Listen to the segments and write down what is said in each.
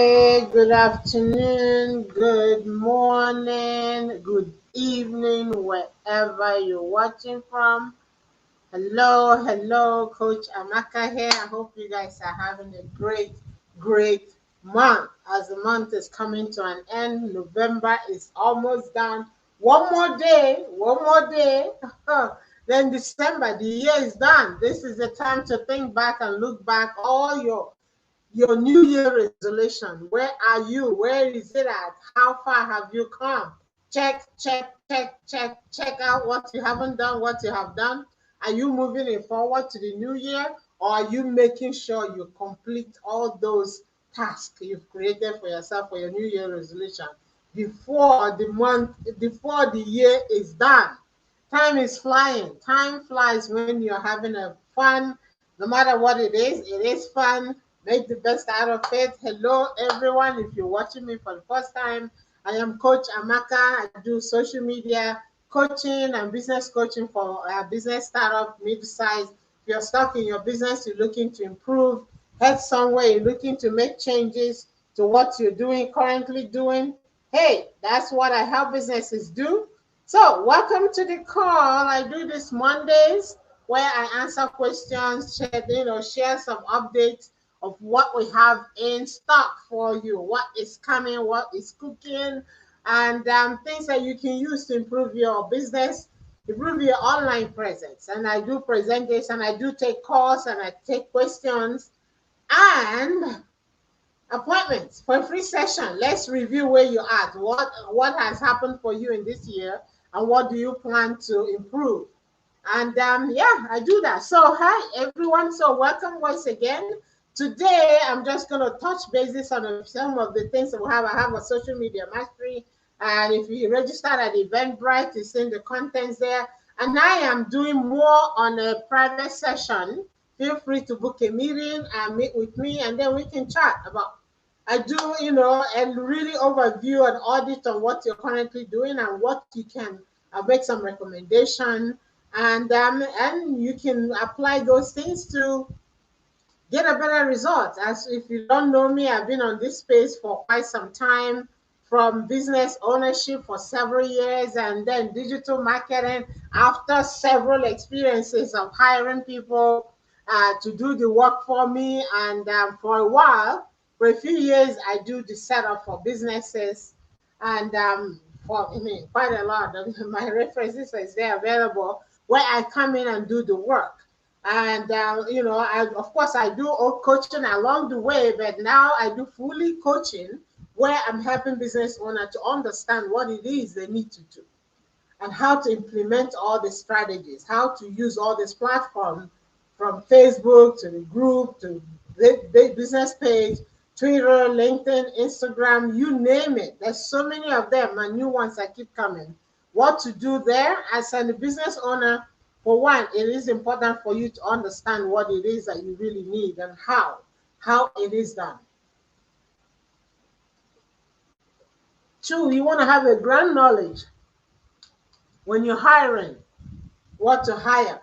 day, good afternoon, good morning, good evening, wherever you're watching from. Hello, Coach Amaka here. I hope you guys are having a great month. As the month is coming to an end, November is almost done. One more day, then December, the year is done. This is the time to think back and look back all your New Year resolution. Where are you? Where is it at? How far have you come? Check out what you haven't done, what you have done. Are you moving it forward to the new year, or are you making sure you complete all those tasks you've created for yourself for your New Year resolution before the year is done? Time is flying. Time flies when you're having a fun. No matter what it is fun. Make the best out of it. Hello, everyone. If you're watching me for the first time, I am Coach Amaka. I do social media coaching and business coaching for business startup, mid-size. If you're stuck in your business, you're looking to improve, head somewhere, you're looking to make changes to what you're currently doing. Hey, that's what I help businesses do. So, welcome to the call. I do this Mondays where I answer questions, share some updates of what we have in stock for you, what is coming, what is cooking, and things that you can use to improve your business, improve your online presence. And I do presentation, I do take calls, and I take questions and appointments for a free session. Let's review where you're at, what has happened for you in this year, and what do you plan to improve. And yeah, I do that. So hi everyone, so welcome once again. Today I'm just going to touch bases on some of the things that we have. I have a social media mastery, and if you registered at Eventbrite, you see the contents there. And I am doing more on a private session. Feel free to book a meeting and meet with me, and then we can chat about. I do, and really overview and audit on what you're currently doing and what you can make some recommendation, and you can apply those things to get a better result. As if you don't know me, I've been on this space for quite some time, from business ownership for several years, and then digital marketing after several experiences of hiring people to do the work for me. And for a while, for a few years, I do the setup for businesses, and quite a lot. My references is there available where I come in and do the work. And I of course I do coaching along the way, but now I do fully coaching where I'm helping business owners to understand what it is they need to do and how to implement all the strategies, how to use all this platform, from Facebook to the group to the business page, Twitter, LinkedIn, Instagram, you name it. There's so many of them and new ones that keep coming. What to do there as a business owner? For one, it is important for you to understand what it is that you really need and how it is done. Two, you want to have a ground knowledge when you're hiring, what to hire,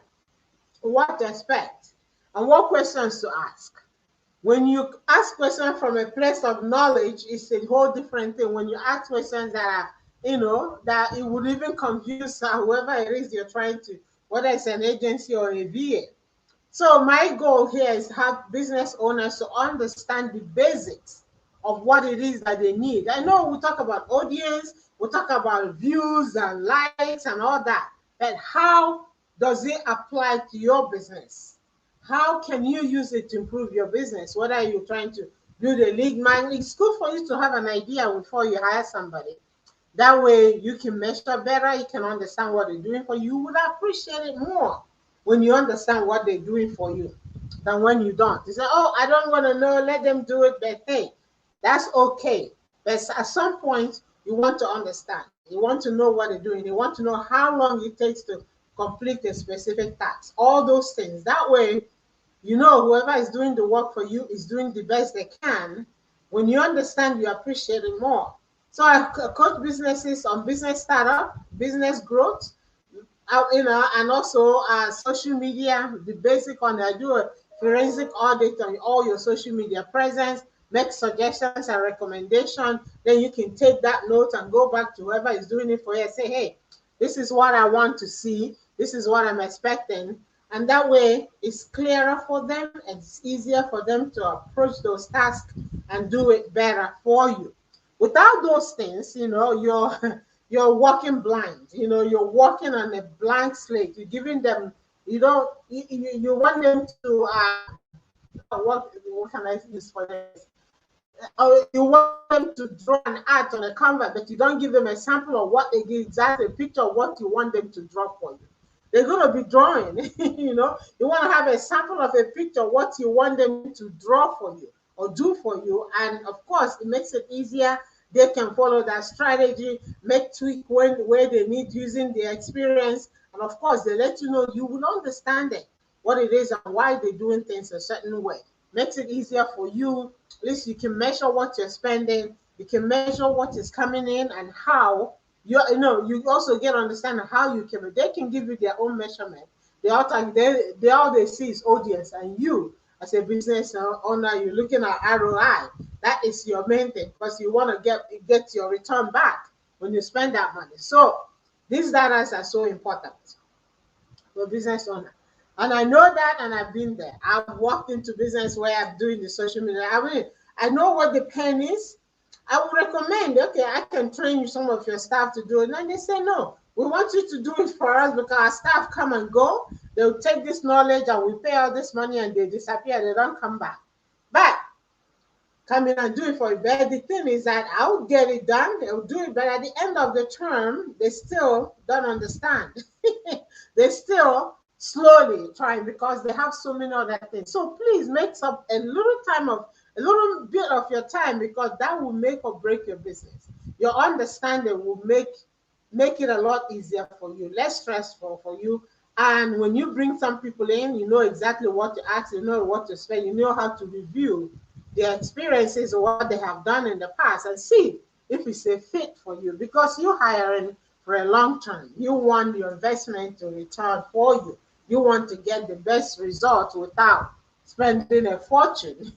what to expect, and what questions to ask. When you ask questions from a place of knowledge, it's a whole different thing. When you ask questions that are, that it would even confuse whoever it is you're trying to, whether it's an agency or a VA. So my goal here is to have business owners to understand the basics of what it is that they need. I know we talk about audience, we talk about views and likes and all that, but how does it apply to your business? How can you use it to improve your business? Whether you're trying to build a lead magnet, it's good for you to have an idea before you hire somebody. That way you can measure better, you can understand what they're doing for you. You would appreciate it more when you understand what they're doing for you than when you don't. You say, oh, I don't want to know, let them do it, but hey, that's okay. But at some point, you want to understand. You want to know what they're doing. You want to know how long it takes to complete a specific task. All those things. That way, whoever is doing the work for you is doing the best they can. When you understand, you appreciate it more. So I coach businesses on business startup, business growth, and also social media, the basic one. I do a forensic audit on all your social media presence, make suggestions and recommendations. Then you can take that note and go back to whoever is doing it for you and say, hey, this is what I want to see. This is what I'm expecting. And that way it's clearer for them and it's easier for them to approach those tasks and do it better for you. Without those things, you're you're walking blind. You're walking on a blank slate. You're giving them, you don't you want them to what can I use for this? You want them to draw an art on a canvas, but you don't give them a sample of what they give, exactly a picture of what you want them to draw for you. They're going to be drawing. You want to have a sample of a picture of what you want them to draw for you or do for you. And of course, it makes it easier. They can follow that strategy, make tweak where they need using their experience. And of course, they let you know you will understand it, what it is and why they're doing things a certain way. Makes it easier for you. At least you can measure what you're spending. You can measure what is coming in and how you also get understanding how you can. They can give you their own measurement. They all they see is audience, and you as a business owner, you're looking at ROI. That is your main thing because you want to get your return back when you spend that money. So these data are so important for business owner. And I know that, and I've been there. I've walked into business where I'm doing the social media. I know what the pen is. I would recommend, okay, I can train you some of your staff to do it. And they say, no, we want you to do it for us because our staff come and go. They'll take this knowledge and we pay all this money and they disappear. They don't come back. But come in and do it for you. But the thing is that I'll get it done. They'll do it. But at the end of the term, they still don't understand. They still slowly trying because they have so many other things. So please make up a little bit of your time because that will make or break your business. Your understanding will make it a lot easier for you, less stressful for you. And when you bring some people in, you know exactly what to ask, you know what to spend, you know how to review their experiences or what they have done in the past and see if it's a fit for you because you're hiring for a long term. You want your investment to return for you. You want to get the best result without spending a fortune.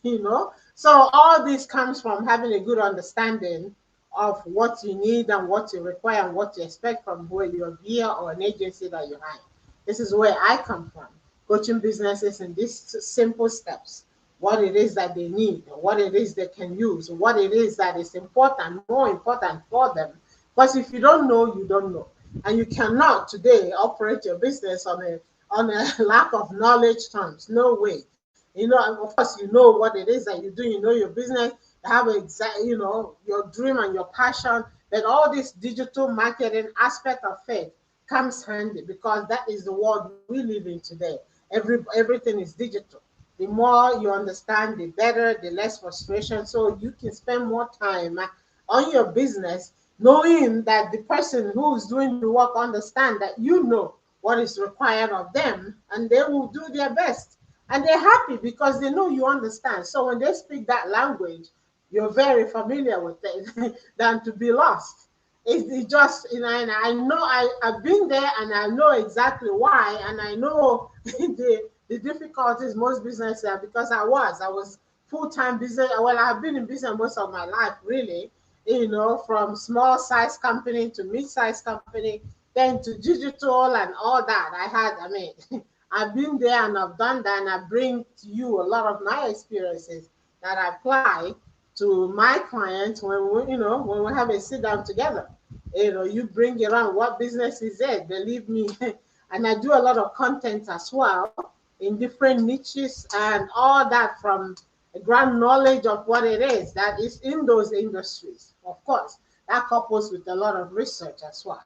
So all this comes from having a good understanding of what you need and what you require and what you expect from where you're via or an agency that you hire. This is where I come from, coaching businesses in these simple steps, what it is that they need, what it is they can use, what it is that is important, more important for them. Because if you don't know, you don't know. And you cannot today operate your business on a lack of knowledge terms. No way. Of course, you know what it is that you do. You know your business. You have your dream and your passion. But all this digital marketing aspect of it comes handy because that is the world we live in today. Everything is digital. The more you understand, the better, the less frustration. So you can spend more time on your business, knowing that the person who is doing the work understand that you know what is required of them, and they will do their best. And they're happy because they know you understand. So when they speak that language, you're very familiar with it than to be lost. It's just, and I know I've been there and I know exactly why, and I know the difficulties most businesses have because I was full-time business. Well, I've been in business most of my life, really, from small size company to mid-size company, then to digital and all that. I've been there and I've done that, and I bring to you a lot of my experiences that I apply to my clients when we have a sit down together. You bring around what business is it, believe me. And I do a lot of content as well in different niches and all that from a grand knowledge of what it is that is in those industries. Of course, that couples with a lot of research as well.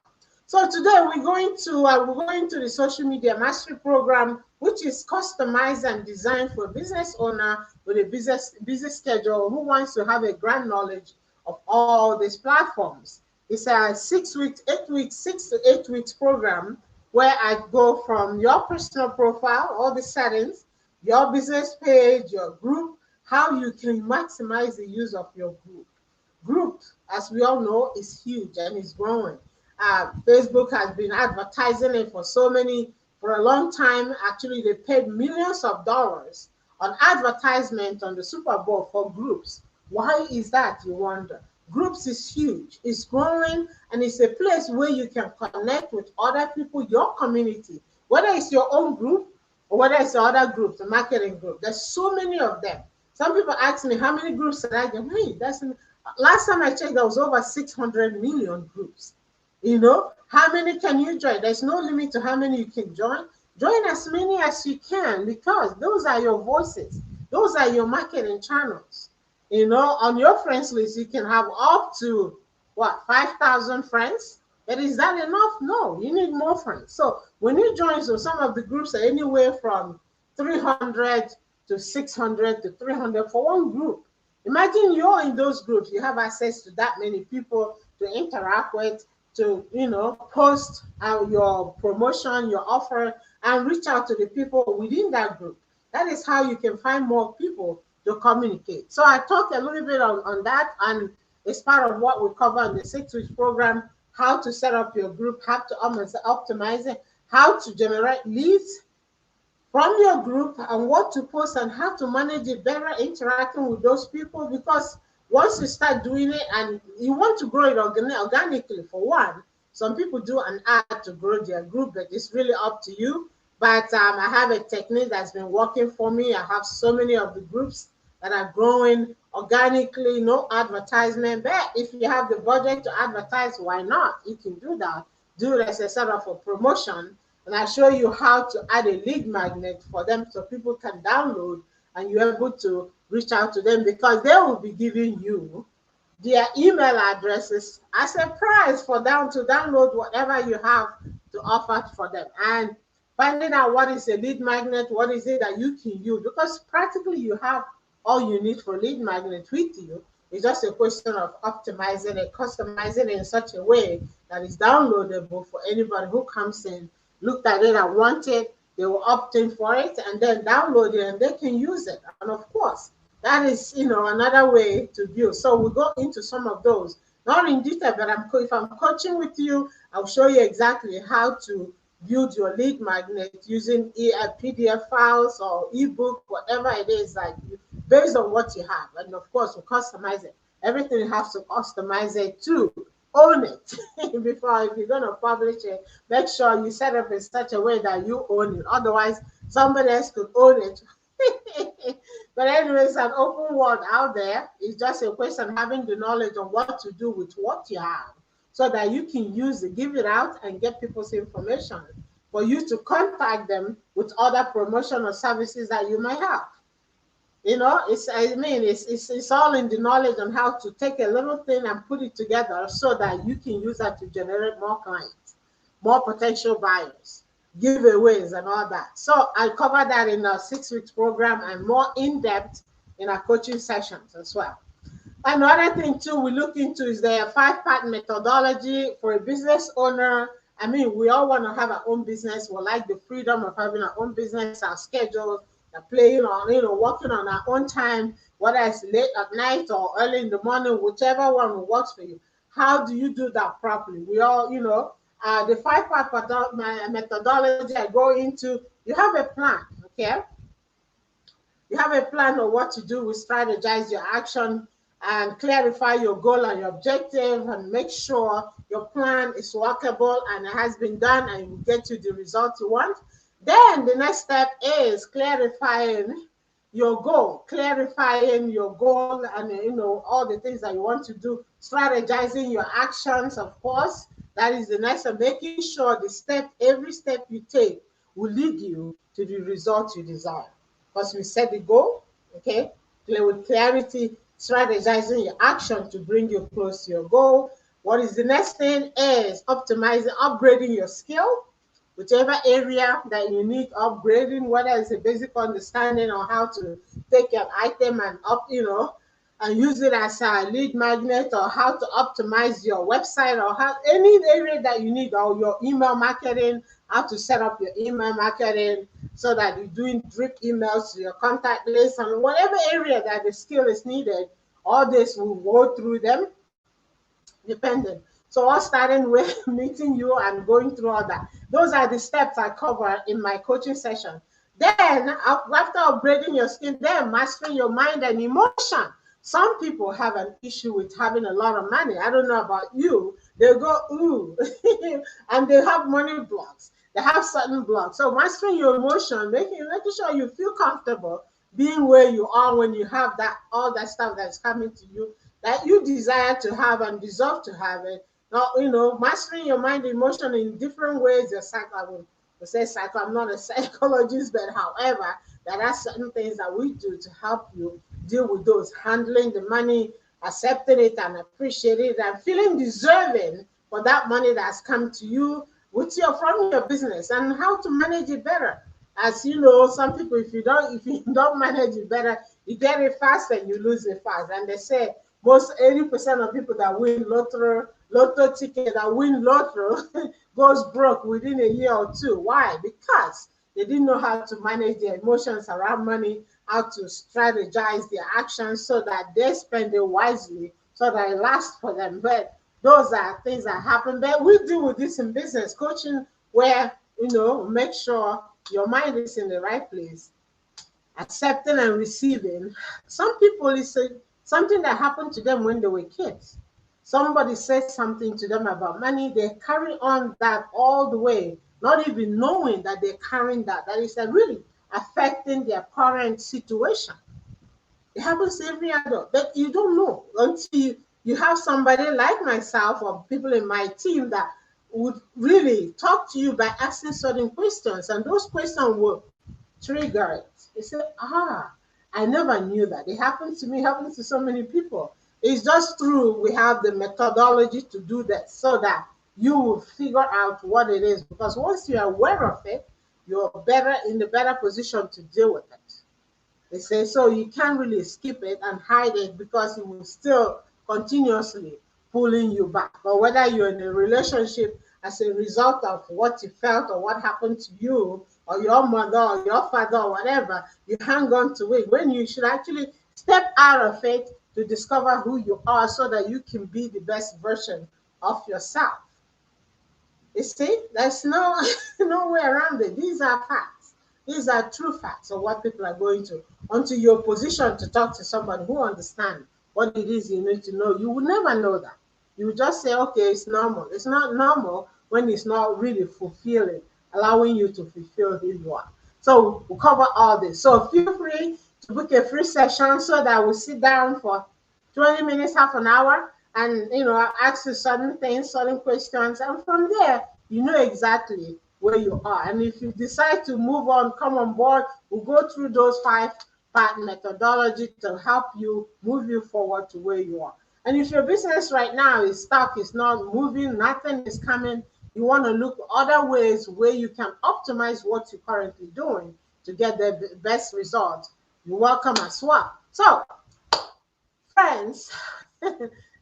So today we're going to the social media mastery program, which is customized and designed for a business owner with a busy schedule who wants to have a grand knowledge of all these platforms. It's a 6 weeks, 8 weeks, 6 to 8 weeks program where I go from your personal profile, all the settings, your business page, your group, how you can maximize the use of your group. Group, as we all know, is huge and is growing. Facebook has been advertising it for a long time. Actually, they paid millions of dollars on advertisement on the Super Bowl for groups. Why is that, you wonder? Groups is huge, it's growing, and it's a place where you can connect with other people, your community, whether it's your own group or whether it's the other groups, the marketing group. There's so many of them. Some people ask me, how many groups did I get? Hey, last time I checked, there was over 600 million groups. How many can you join? There's no limit to how many you can join. Join as many as you can, because those are your voices. Those are your marketing channels. On your friends list, you can have up to what, 5,000 friends. But is that enough? No, you need more friends. So when you join, so some of the groups are anywhere from 300 to 600 to 300 for one group. Imagine you're in those groups, you have access to that many people to interact with, to post your promotion, your offer, and reach out to the people within that group. That is how you can find more people to communicate. So I talked a little bit on that, and it's part of what we cover in the 6 weeks program: how to set up your group, how to optimize it, how to generate leads from your group, and what to post and how to manage it better, interacting with those people. Because once you start doing it, and you want to grow it organically, for one, some people do an ad to grow their group, but it's really up to you. But I have a technique that's been working for me. I have so many of the groups that are growing organically, no advertisement. But if you have the budget to advertise, why not? You can do that. Do it as a sort of a promotion, and I show you how to add a lead magnet for them so people can download, and you're able to reach out to them, because they will be giving you their email addresses as a prize for them to download whatever you have to offer for them. And finding out what is a lead magnet, what is it that you can use, because practically you have all you need for lead magnet with you. It's just a question of optimizing it, customizing it in such a way that is downloadable for anybody who comes in, looked at it and want it. They will opt in for it and then download it, and they can use it. And of course, that is another way to view. So we'll go into some of those, not in detail, but if I'm coaching with you, I'll show you exactly how to build your lead magnet using PDF files or ebook, whatever it is, like based on what you have. And of course, we'll customize it. Everything you have to customize it to own it before, if you're going to publish it, make sure you set up in such a way that you own it. Otherwise, somebody else could own it. But anyways, an open world out there. It's just a question of having the knowledge of what to do with what you have, so that you can use it, give it out, and get people's information for you to contact them with other promotion or services that you might have. It's all in the knowledge on how to take a little thing and put it together so that you can use that to generate more clients, more potential buyers, giveaways, and all that. So I cover that in our 6 weeks program, and more in depth in our coaching sessions as well. Another thing too we look into is the 5-part methodology for a business owner. I mean, we all want to have our own business. We like the freedom of having our own business, our schedule, playing on, working on our own time, whether it's late at night or early in the morning, whichever one works for you. How do you do that properly? We all, the 5-part methodology I go into, you have a plan, okay? You have a plan of what to do. We strategize your action and clarify your goal and your objective, and make sure your plan is workable and it has been done and you get you the results you want. Then the next step is clarifying your goal and all the things that you want to do, strategizing your actions, of course. That is the next step, making sure every step you take will lead you to the results you desire. Because we set the goal, okay? Play with clarity, strategizing your action to bring you close to your goal. What is the next thing is optimizing, upgrading your skill, whichever area that you need upgrading, whether it's a basic understanding on how to take an item and and use it as a lead magnet, or how to optimize your website, or any area that you need, or your email marketing, how to set up your email marketing so that you're doing drip emails to your contact list, and whatever area that the skill is needed, all this will go through them, dependent. So all starting with meeting you and going through all that. Those are the steps I cover in my coaching session. Then after upgrading your skill, then mastering your mind and emotion. Some people have an issue with having a lot of money. I don't know about you. They go, ooh, and they have money blocks. They have certain blocks. So mastering your emotion, making sure you feel comfortable being where you are when you have that all that stuff that's coming to you that you desire to have and deserve to have it. Now, mastering your mind emotion in different ways. Your psycho, I will say psycho. I'm not a psychologist, but however, there are certain things that we do to help you deal with those, handling the money, accepting it and appreciating it, and feeling deserving for that money that's come to you with your from your business, and how to manage it better. As you know, some people, if you don't manage it better, you get it fast and you lose it fast. And they say most 80% of people that win lotto ticket that win lotto goes broke within a year or two. Why? Because they didn't know how to manage their emotions around money, how to strategize their actions so that they spend it wisely, so that it lasts for them. But those are things that happen. But we deal with this in business coaching, where make sure your mind is in the right place, accepting and receiving. Some people, it's something that happened to them when they were kids. Somebody said something to them about money, they carry on that all the way, not even knowing that they're carrying that is really affecting their current situation. It happens to every adult, but you don't know until you have somebody like myself or people in my team that would really talk to you by asking certain questions, and those questions will trigger it. You say, I never knew that. It happens to me, happens to so many people. It's just true we have the methodology to do that so that you will figure out what it is. Because once you're aware of it, you're better in the better position to deal with it. They say so you can't really skip it and hide it because it will still continuously pulling you back. Or whether you're in a relationship as a result of what you felt or what happened to you or your mother or your father or whatever, you hang on to it when you should actually step out of it to discover who you are so that you can be the best version of yourself. You see, there's no no way around it. These are facts. These are true facts of what people are going through. Until you're positioned to talk to somebody who understands what it is you need to know, you will never know that. You will just say, okay, it's normal. It's not normal when it's not really fulfilling, allowing you to fulfill who you are. So we'll cover all this. So feel free to book a free session so that we'll sit down for 20 minutes, half an hour, and ask you certain things, certain questions, and from there you know exactly where you are. And if you decide to move on, come on board, we'll go through those 5 part methodology to help you move you forward to where you are. And if your business right now is stuck, it's not moving, nothing is coming, you want to look other ways where you can optimize what you're currently doing to get the best results, you're welcome as well. So friends,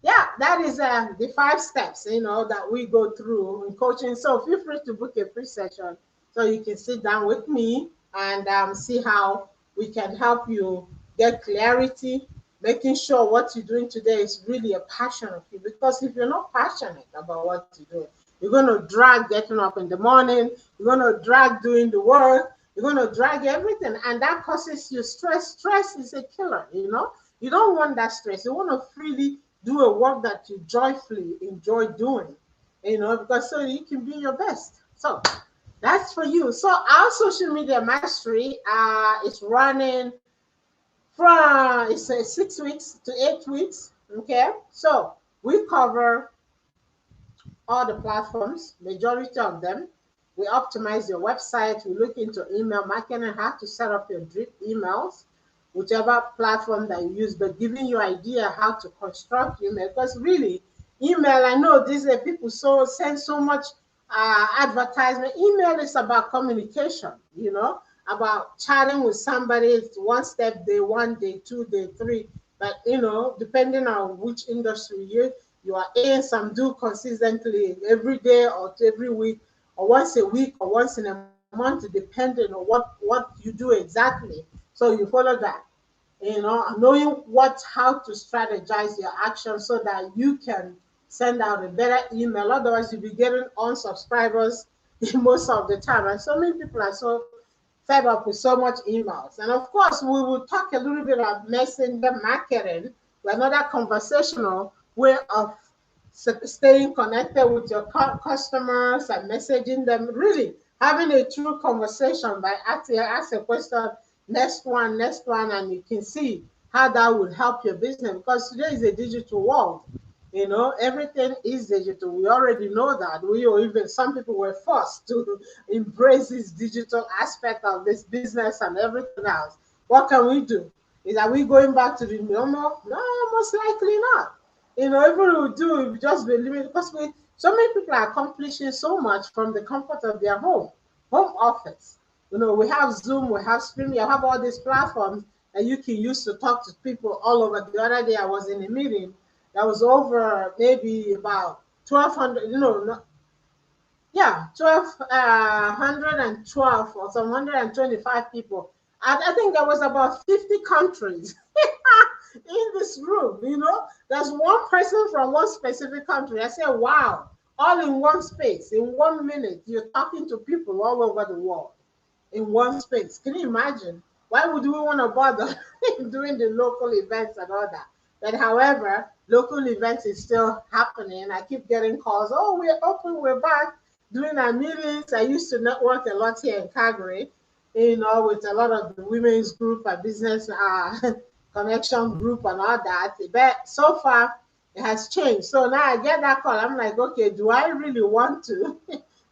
yeah, that is the 5 steps that we go through in coaching. So feel free to book a free session so you can sit down with me and see how we can help you get clarity, making sure what you're doing today is really a passion of you. Because if you're not passionate about what you're doing, you're going to drag getting up in the morning, you're going to drag doing the work, you're going to drag everything, and that causes you stress. Stress is a killer. You don't want that stress. You want to freely do a work that you joyfully enjoy doing, because so you can be your best. So that's for you. So our social media mastery is running from, it's 6 weeks to 8 weeks. Okay. So we cover all the platforms, majority of them. We optimize your website. We look into email marketing, how to set up your drip emails, whichever platform that you use, but giving you idea how to construct email. Because really, email, I know these are people send so much advertisement. Email is about communication, about chatting with somebody. It's one step, day 1, day 2, day 3. But depending on which industry you are in, some do consistently every day or every week or once a week or once in a month, depending on what you do exactly. So you follow that, knowing how to strategize your actions so that you can send out a better email. Otherwise, you'll be getting unsubscribers most of the time. And so many people are so fed up with so much emails. And of course, we will talk a little bit about messenger marketing another conversational way of staying connected with your customers and messaging them, really having a true conversation by asking ask a question, next one, and you can see how that would help your business, because today is a digital world. Everything is digital. We already know that. We, or even some people, were forced to embrace this digital aspect of this business and everything else. What can we do? Is Are we going back to the normal? No, most likely not. Even if we do, we just be limited, because so many people are accomplishing so much from the comfort of their home office. We have Zoom, we have Stream, we have all these platforms that you can use to talk to people all over. The other day I was in a meeting that was over maybe about 1,200, yeah, 1,212 or some 125 people. I think there was about 50 countries in this room. There's one person from one specific country. I said, wow, all in one space, in 1 minute, you're talking to people all over the world in one space. Can you imagine? Why would we want to bother doing the local events and all that? But however, local events is still happening. I keep getting calls. Oh, we're open, we're back doing our meetings. I used to network a lot here in Calgary, with a lot of the women's group and business connection group and all that. But so far, it has changed. So now I get that call. I'm like, okay, do I really want to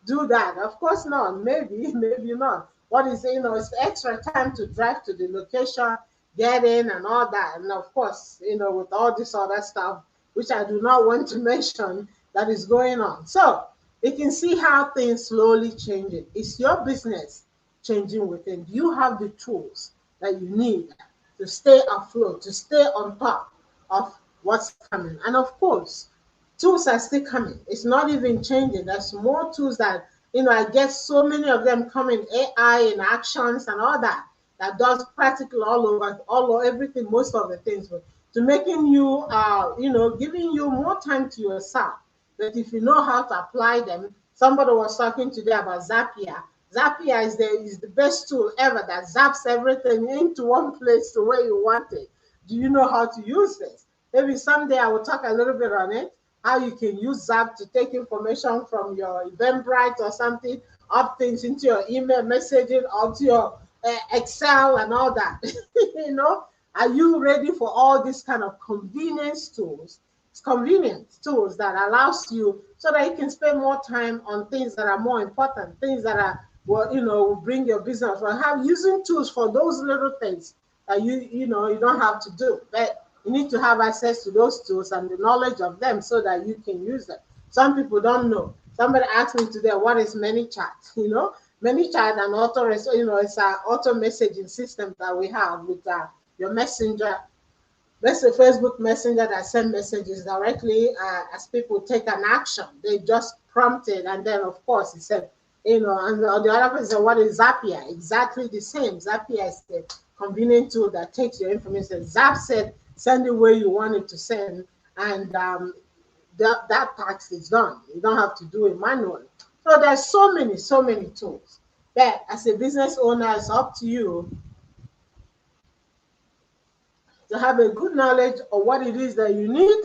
do that? Of course not. Maybe, maybe not. What is, it's extra time to drive to the location, get in and all that. And of course, with all this other stuff, which I do not want to mention, that is going on. So you can see how things slowly changing. It's your business changing within. Do you have the tools that you need to stay afloat, to stay on top of what's coming? And of course, tools are still coming. It's not even changing. There's more tools that, I get so many of them coming, AI and actions and all that, that does practically all over everything, most of the things, to making you, giving you more time to yourself. But if you know how to apply them, somebody was talking today about Zapier. Zapier is the best tool ever that zaps everything into one place the way you want it. Do you know how to use this? Maybe someday I will talk a little bit on it, how you can use Zap to take information from your Eventbrite or something, up things into your email messaging, up to your Excel and all that. Are you ready for all these kind of convenience tools? It's convenience tools that allows you so that you can spend more time on things that are more important, things that are, will bring your business. Well, have using tools for those little things that you don't have to do. But you need to have access to those tools and the knowledge of them so that you can use them. Some people don't know. Somebody asked me today, what is ManyChat? ManyChat and it's an auto messaging system that we have with your messenger. That's a Facebook Messenger that send messages directly as people take an action. They just prompt it, and then of course it said, and the other person said, what is Zapier? Exactly the same. Zapier is the convenient tool that takes your information. Zap said, send it where you want it to send, and that task is done. You don't have to do it manually. So there's so many tools. But as a business owner, it's up to you to have a good knowledge of what it is that you need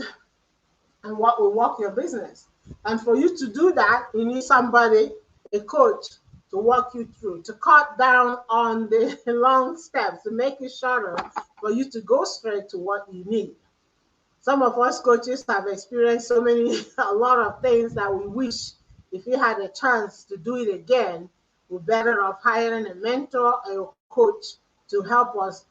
and what will work your business. And for you to do that, you need somebody, a coach, to walk you through, to cut down on the long steps, to make it shorter for you to go straight to what you need. Some of us coaches have experienced a lot of things that we wish if we had a chance to do it again, we're better off hiring a mentor or a coach to help us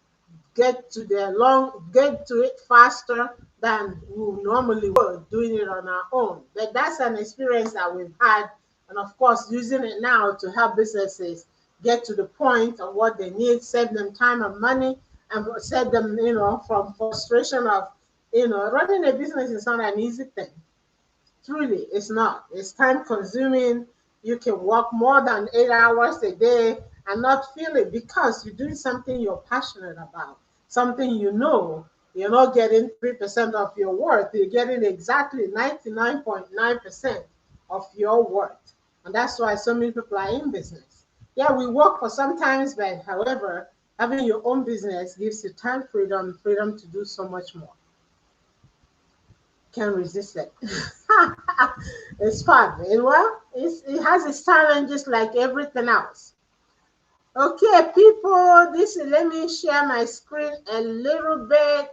get to it faster than we normally would doing it on our own. But that's an experience that we've had, and of course using it now to help businesses get to the point of what they need, save them time and money, and save them, from frustration of, running a business is not an easy thing. Truly, it's not. It's time consuming. You can work more than 8 hours a day and not feel it because you're doing something you're passionate about, something you're not getting 3% of your worth. You're getting exactly 99.9% of your worth. And that's why so many people are in business. Yeah, we work for sometimes, but however, having your own business gives you time freedom to do so much more. can't resist it. It's fun. It has its challenges like everything else. Okay, people, let me share my screen a little bit.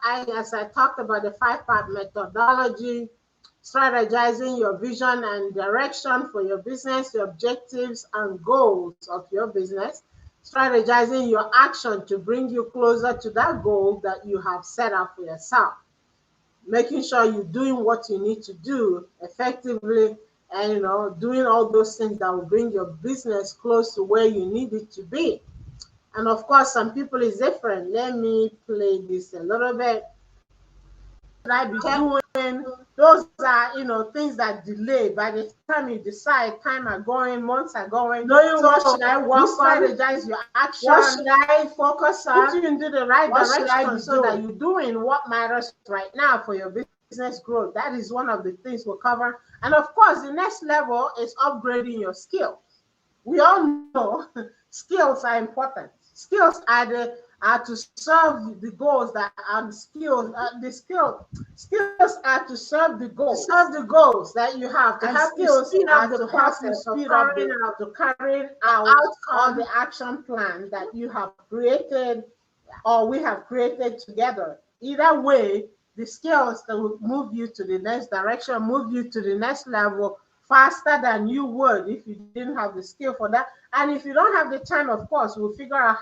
As I talked about the 5-part methodology, strategizing your vision and direction for your business, your objectives and goals of your business, strategizing your action to bring you closer to that goal that you have set up for yourself, making sure you're doing what you need to do effectively, and doing all those things that will bring your business close to where you need it to be. And of course, some people is different. Let me play this a little bit. I be doing those are things that delay. By the time you decide, time are going, months are going, knowing what should I work on, strategize your action, what should I focus on, put you into the right direction so that you're doing what matters right now for your business growth. That is one of the things we'll cover. And of course, the next level is upgrading your skills. We all know skills are important. Skills are to serve the goals that are skills. Skills are to serve the goals. Serve the goals that you have. To have skills speed up the process of carrying out all the action plan that you have created or we have created together. Either way, the skills that will move you to the next direction, move you to the next level faster than you would if you didn't have the skill for that. And if you don't have the time, of course, we'll figure out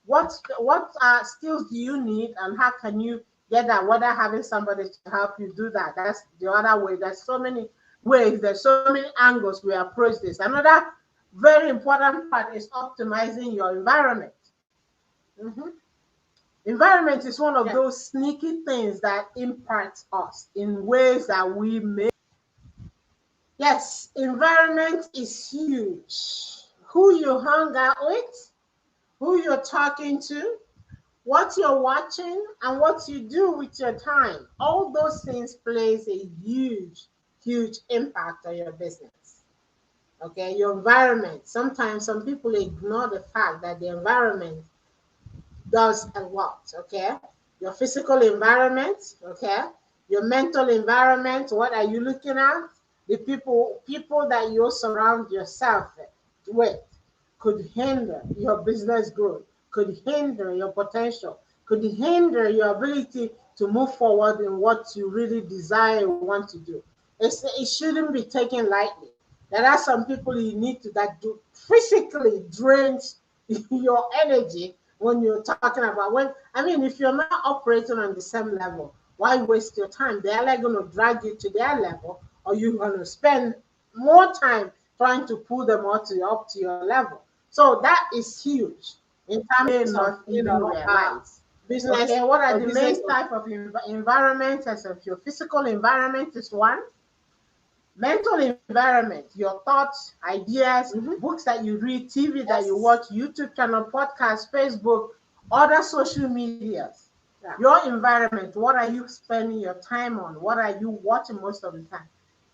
what skills do you need and how can you get that, whether having somebody to help you do that. That's the other way. There's so many ways, there's so many angles we approach this. Another very important part is optimizing your environment. Environment is one of those sneaky things that impacts us in ways that we may. Yes, environment is huge. Who you hang out with, who you're talking to, what you're watching, and what you do with your time. All those things plays a huge impact on your business. Okay, your environment. Sometimes some people ignore the fact that the environment does a lot. Okay, your physical environment. Okay, your mental environment. What are you looking at? The people that you surround yourself with could hinder your business growth, could hinder your potential, could hinder your ability to move forward in what you really desire and want to do. It shouldn't be taken lightly. There are some people you need to that do physically drains your energy when you're talking about if you're not operating on the same level, why waste your time? They're like going to drag you to their level, or you're going to spend more time trying to pull them up to your level. So that is huge in terms of business. Okay, what are the main type of environments? As of your physical environment is one. Mental environment, your thoughts, ideas, books that you read, TV that you watch, YouTube channel, podcast, Facebook, other social medias. Your environment, what are you spending your time on? What are you watching most of the time?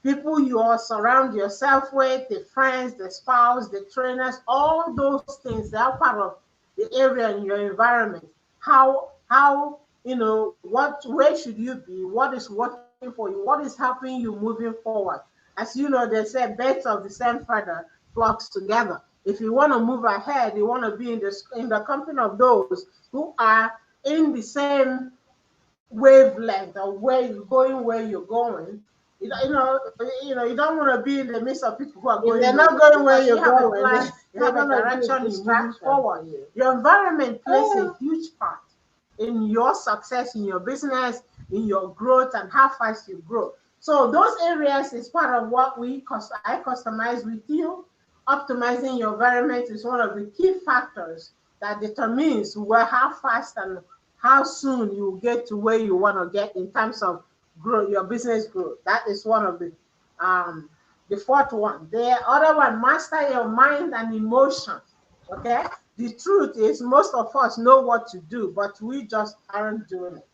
People you all surround yourself with, the friends, the spouse, the trainers, all those things, they are part of the area in your environment. Where should you be? What is working for you? What is helping you moving forward? As you know, they say birds of the same feather flocks together. If you want to move ahead, you want to be in the company of those who are in the same wavelength of where you're going. You don't want to be in the midst of people who are going. They're not going where you're going. You have a direction you move forward. Your environment plays a huge part in your success, in your business, in your growth, and how fast you grow. So those areas is part of what I customize with you. Optimizing your environment is one of the key factors that determines how fast and how soon you get to where you want to get in terms of grow your business growth. That is one of the fourth one. The other one, master your mind and emotions. Okay, the truth is most of us know what to do, but we just aren't doing it.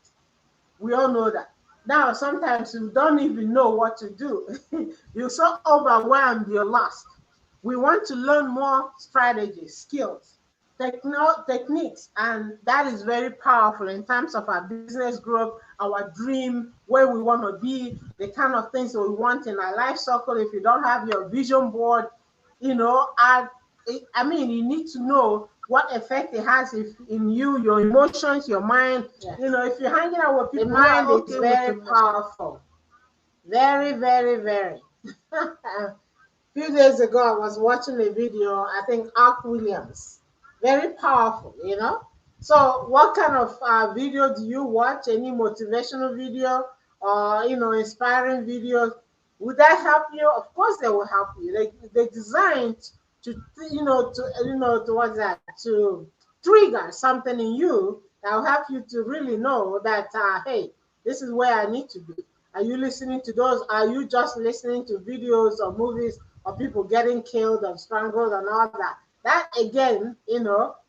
We all know that. Now sometimes you don't even know what to do. You're so overwhelmed, you're lost. We want to learn more strategies, skills techniques, and that is very powerful in terms of our business growth, our dream, where we want to be, the kind of things that we want in our life circle. If you don't have your vision board, I mean, you need to know what effect it has if in you, your emotions, your mind. Yes. If you're hanging out with The people who are mind is okay with very emotions, powerful. very, very, very. A few days ago, I was watching a video, I think Ark Williams. Very powerful. So, what kind of video do you watch? Any motivational video or, inspiring videos? Would that help you? Of course, they will help you. They're designed to what's that? To trigger something in you that will help you to really know that, hey, this is where I need to be. Are you listening to those? Are you just listening to videos or movies of people getting killed and strangled and all that? That again,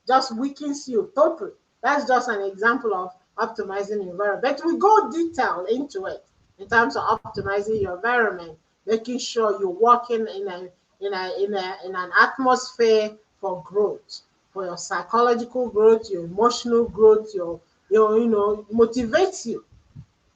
just weakens you totally. That's just an example of optimizing your environment. But we go detail into it in terms of optimizing your environment, making sure you're working in an atmosphere for growth, for your psychological growth, your emotional growth, your motivates you,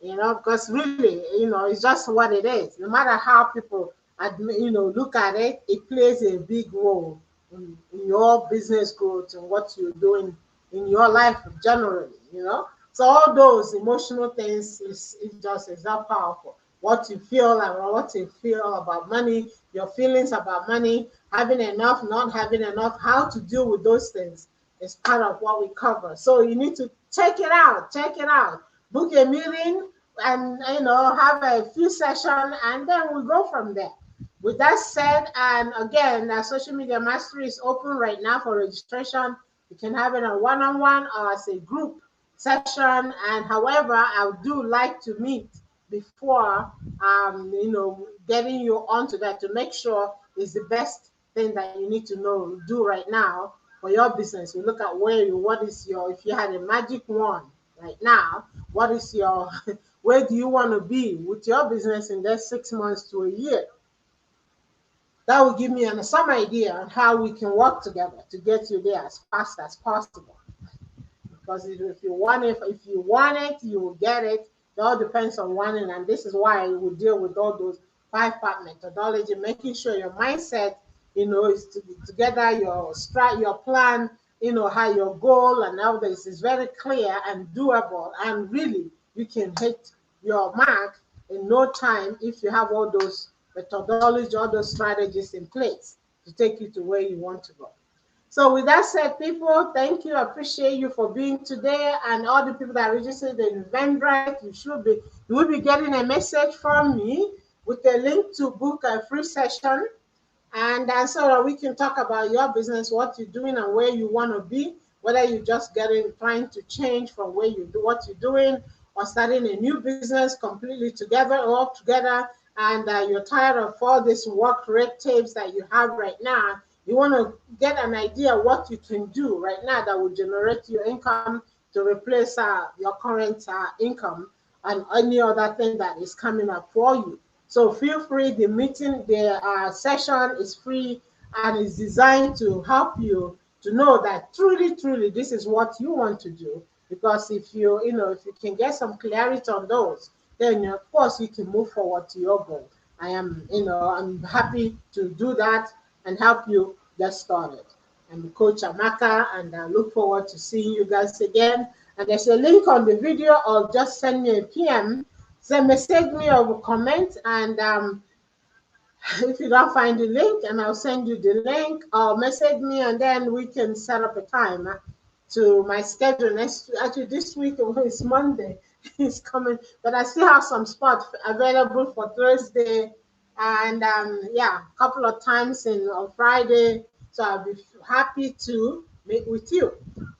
because really, it's just what it is. No matter how people, look at it, it plays a big role in your business growth and what you're doing in your life generally. So all those emotional things is that powerful. What you feel and what you feel about money, your feelings about money, having enough, not having enough, how to deal with those things is part of what we cover. So you need to check it out, book a meeting, and have a few sessions, and then we go from there. With that said, and again, social media mastery is open right now for registration. You can have it a one-on-one or as a group session. And however, I do like to meet before getting you onto that, to make sure it's the best thing that you need to know do right now for your business. We look at what is your, if you had a magic wand right now, what is your where do you want to be with your business in the 6 months to a year? That will give me some idea on how we can work together to get you there as fast as possible. Because if you want it, you will get it. It all depends on wanting, and this is why we deal with all those 5-part methodology, making sure your mindset, is together, your plan, how your goal and all this is very clear and doable, and really you can hit your mark in no time if you have all those methodology, all those strategies in place to take you to where you want to go. So with that said, people, thank you. I appreciate you for being today, and all the people that registered in Eventbrite. You will be getting a message from me with a link to book a free session, and so that we can talk about your business, what you're doing, and where you want to be. Whether you're just trying to change from where you do what you're doing, or starting a new business completely together, all together, and you're tired of all this work red tapes that you have right now. You want to get an idea what you can do right now that will generate your income to replace your current income and any other thing that is coming up for you. So feel free. The session is free and is designed to help you to know that truly, truly, this is what you want to do. Because if you can get some clarity on those, then of course you can move forward to your goal. I'm happy to do that and help you get started. I'm Coach Amaka, and I look forward to seeing you guys again. And there's a link on the video, or just send me a PM, send message me or comment, and if you don't find the link, and I'll send you the link, or message me, and then we can set up a time to my schedule. Actually, this week is Monday. It's coming, but I still have some spots available for Thursday, and yeah, a couple of times on Friday. So I'll be happy to meet with you.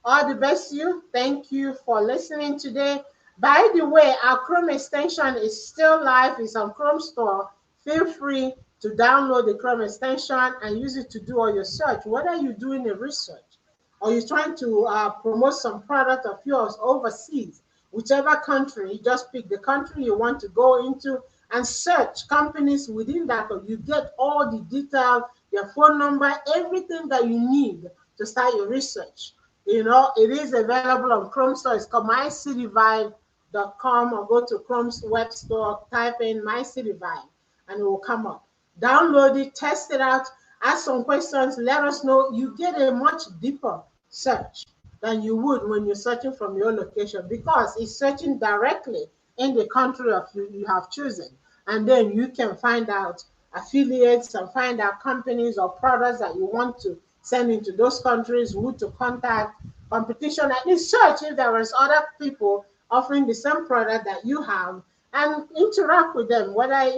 All the best to you. Thank you for listening today. By the way, our Chrome extension is still live. It's on Chrome Store. Feel free to download the Chrome extension and use it to do all your search. Whether you're doing a research or you're trying to promote some product of yours overseas, whichever country, just pick the country you want to go into and search companies within that. You get all the details, your phone number, everything that you need to start your research. You know, it is available on Chrome Store. It's called mycityvibe.com, or go to Chrome's web store, type in mycityvibe, and it will come up. Download it, test it out, ask some questions, let us know. You get a much deeper search than you would when you're searching from your location, because it's searching directly in the country of you have chosen. And then you can find out affiliates and find out companies or products that you want to send into those countries, who to contact, competition, at least search if there is other people offering the same product that you have, and interact with them. Whether,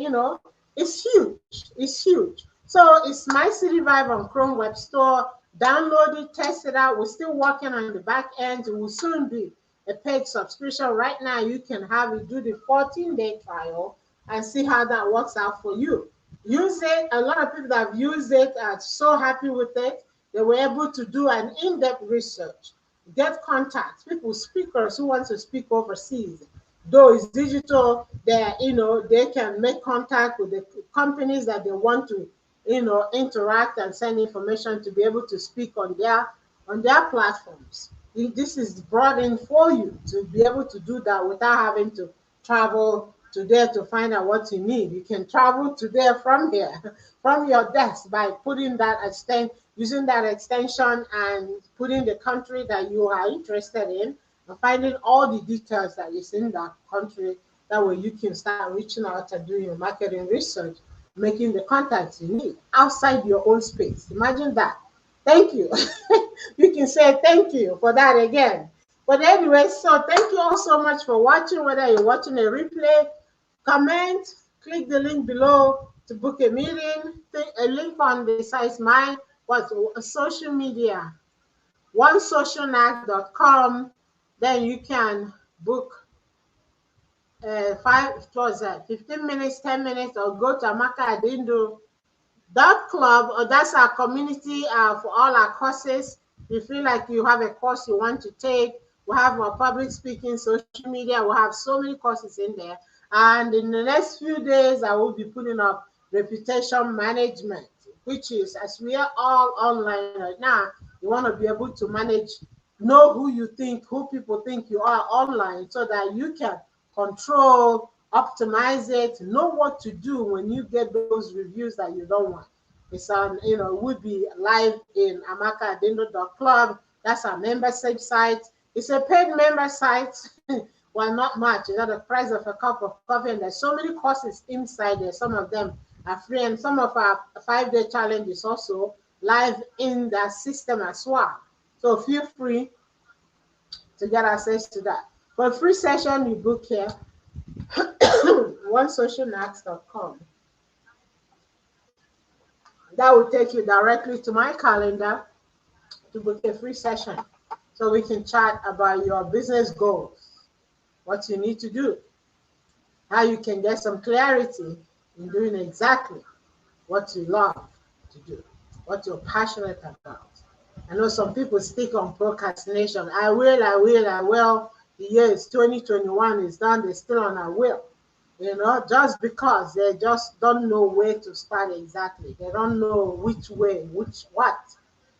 it's huge. It's huge. So it's My City Vibe on Chrome Web Store. Download it, test it out. We're still working on the back end. It will soon be a paid subscription. Right now, you can have it, do the 14-day trial, and see how that works out for you. Use it. A lot of people that have used it are so happy with it. They were able to do an in-depth research, get contacts, people, speakers who want to speak overseas. Though it's digital, they can make contact with the companies that they want to, interact and send information to be able to speak on their platforms. This is brought in for you to be able to do that without having to travel to there to find out what you need. You can travel to there from here, from your desk, by putting that using that extension and putting the country that you are interested in, and finding all the details that is in that country. That way you can start reaching out and doing your marketing research, making the contacts you need outside your own space. Imagine that. Thank you. You can say thank you for that again. But anyway, so thank you all so much for watching. Whether you're watching a replay, comment, click the link below to book a meeting. A link on the site, my what social media, onesocialnac.com. Then you can book 15 minutes, 10 minutes, or go to Amaka Adindu club, or that's our community for all our courses. You feel like you have a course you want to take, we have our public speaking, social media, we have so many courses in there. And in the next few days, I will be putting up reputation management, which is, as we are all online right now, you want to be able to manage, know who people think you are online, so that you can control, optimize it, know what to do when you get those reviews that you don't want. It's on, it would be live in amakaadindu.club. That's our membership site. It's a paid member site. Well, not much. It's at the price of a cup of coffee, and there's so many courses inside there. Some of them are free, and some of our 5-day challenge is also live in that system as well. So feel free to get access to that. For a free session, you book here, onesocialnacs.com. That will take you directly to my calendar to book a free session, so we can chat about your business goals, what you need to do, how you can get some clarity in doing exactly what you love to do, what you're passionate about. I know some people stick on procrastination. I will. The year is 2021 is done, they're still on I will. Just because they just don't know where to start exactly. They don't know which way, what.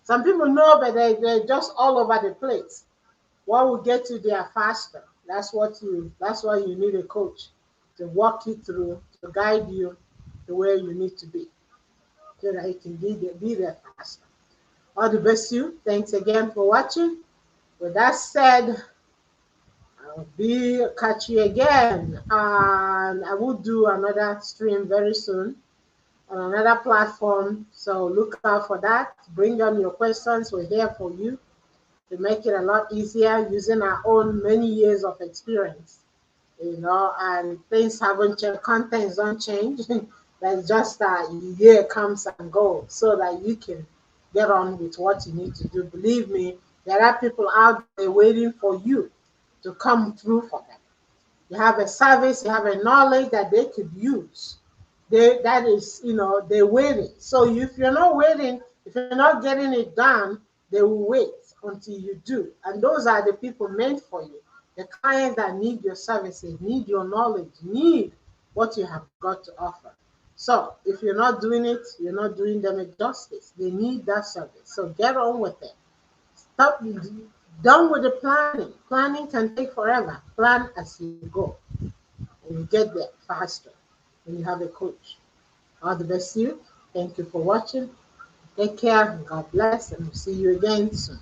Some people know, but they're just all over the place. What will get you there faster? That's why you need a coach to walk you through, to guide you to where you need to be, so that you can be there faster. All the best to you. Thanks again for watching. With that said, I'll catch you again, and I will do another stream very soon on another platform. So look out for that. Bring on your questions. We're here for you to make it a lot easier, using our own many years of experience. And things haven't changed, contents don't change. That's just a year comes and goes, so that you can get on with what you need to do. Believe me, there are people out there waiting for you to come through for them. You have a service, you have a knowledge that they could use. They're waiting. So if you're not waiting, if you're not getting it done, they will wait until you do. And those are the people meant for you. The clients that need your services, need your knowledge, need what you have got to offer. So if you're not doing it, you're not doing them a justice. They need that service. So get on with it. Stop, done with the planning. Planning can take forever. Plan as you go, and you get there faster when you have a coach. All the best to you. Thank you for watching. Take care and God bless, and we'll see you again soon.